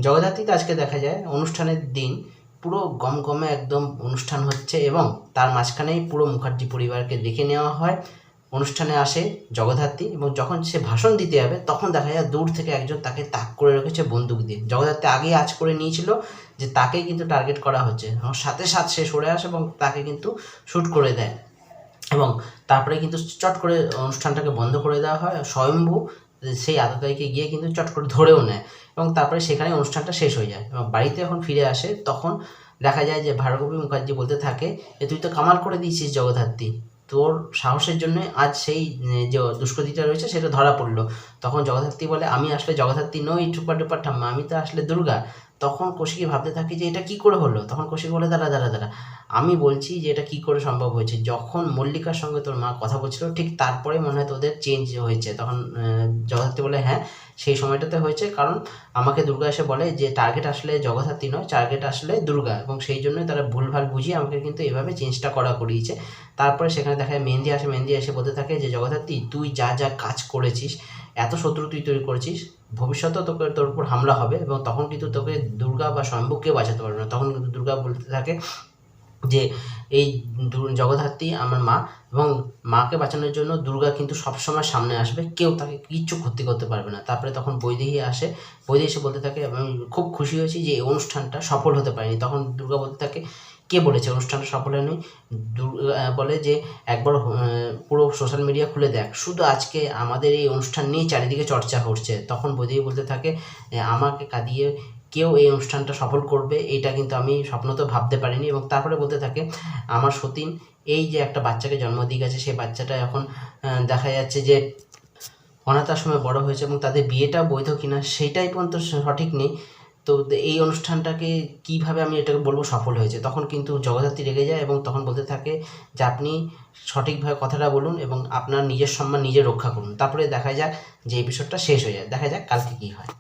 জগদ্ধাত্রীতে আজকে দেখা যায় অনুষ্ঠানের দিন পুরো গমগমে একদম অনুষ্ঠান হচ্ছে এবং তার মাঝখানেই পুরো মুখার্জি পরিবারকে ডেকে নেওয়া হয়। অনুষ্ঠানে আসে জগদ্ধাত্রী এবং যখন সে ভাষণ দিতে যাবে তখন দেখা যায় দূর থেকে একজন তাকে তাক করে রেখেছে বন্দুক দিয়ে। জগদ্ধাত্রী আগেই আঁচ করে নিয়েছিল যে তাকেই কিন্তু টার্গেট করা হচ্ছে, এবং সাথে সাথে সে সরে আসে এবং তাকে কিন্তু শ্যুট করে দেয় এবং তারপরে কিন্তু চট করে অনুষ্ঠানটাকে বন্ধ করে দেওয়া হয়। স্বয়ম্ভু সেই আততায়ীকে গিয়ে কিন্তু চট করে ধরেও নেয় এবং তারপরে সেখানে অনুষ্ঠানটা শেষ হয়ে যায় এবং বাড়িতে যখন ফিরে আসে তখন দেখা যায় যে ভার্গবী মুখার্জি বলতে থাকে যে তুই তো কামাল করে দিয়েছিস জগদ্ধাত্রী, তোর সাহসের জন্য আজ সেই যে দুষ্কৃতিটা রয়েছে সেটা ধরা পড়লো। তখন জগদ্ধাত্রী বলে আমি আসলে জগদ্ধাত্রী নই টুপা টুপা ঠাম্মা, আমি তো আসলে দুর্গা। তখন কৌশিকী ভাবতে থাকে যে এটা কি করে হলো। তখন কৌশিক বলে দাঁড়া দাঁড়া দাঁড়া, আমি বলছি যে এটা কি করে সম্ভব হয়েছে। যখন মল্লিকার সঙ্গে তোর মা কথা বলছিল ঠিক তারপরে মনে হয় তোদের চেঞ্জ হয়েছে। তখন জগদ্ধাত্রী বলে হ্যাঁ সেই সময়টাতে হয়েছে, কারণ আমাকে দুর্গা এসে বলে যে টার্গেট আসলে জগদ্ধাত্রী নয়, টার্গেট আসলে দুর্গা, এবং সেই জন্যই তারা ভুলভাল বুঝিয়ে আমাকে কিন্তু এভাবে চেঞ্জটা করিয়েছে। তারপরে সেখানে দেখা যায় মেহেন্দি আসে, মেহেন্দি এসে বলতে থাকে যে জগদ্ধাত্রী তুই যা যা কাজ করেছিস, এত শত্রু তুই তৈরি করেছিস, ভবিষ্যতেও তোর উপর হামলা হবে এবং তখন কিন্তু তোকে দুর্গা বা স্বয়ম্ভু কেউ বাঁচাতে পারবে না। তখন কিন্তু দুর্গা বলতে থাকে যে এই জগদ্ধাত্রী আমার মা, এবং মাকে বাঁচানোর জন্য দুর্গা কিন্তু সবসময় সামনে আসবে, কেউ তাকে কিচ্ছু ক্ষতি করতে পারবে না। তারপরে তখন বৈদেহী আসে, বৈদেহী এসে বলতে থাকে আমি খুব খুশি হয়েছি যে এই অনুষ্ঠানটা সফল হতে পারেনি। তখন দুর্গা বলতে থাকে কে বলেছে অনুষ্ঠানটা সফল হয়নি। দুর্গা বলে যে একবার পুরো সোশ্যাল মিডিয়া খুলে দেখ, শুধু আজকে আমাদের এই অনুষ্ঠান নিয়েই চারিদিকে চর্চা করছে। তখন বৈদেহী বলতে থাকে আমাকে কাঁদিয়ে কেউ এই অনুষ্ঠানটা সফল করবে এটা কিন্তু আমি স্বপ্নতেও ভাবতে পারিনি। এবং তারপরে বলতে থাকে আমার সতীন এই যে একটা বাচ্চাকে জন্ম দিয়ে গেছে, সেই বাচ্চাটা এখন দেখা যাচ্ছে যে অনাথ আশ্রমে বড় হয়েছে এবং তাদের বিয়েটা বৈধ কিনা সেটাই পর্যন্ত সঠিক নেই। তো এই অনুষ্ঠানটাকে কীভাবে আমি এটাকে বলবো সফল হয়েছে। তখন কিন্তু জগদ্ধাত্রী রেগে যায় এবং তখন বলতে থাকে যে আপনি সঠিকভাবে কথাটা বলুন এবং আপনার নিজের সম্মান নিজে রক্ষা করুন। তারপরে দেখা যাক যে এপিসোডটা শেষ হয়ে যায়, দেখা যাক কালকে কী হয়।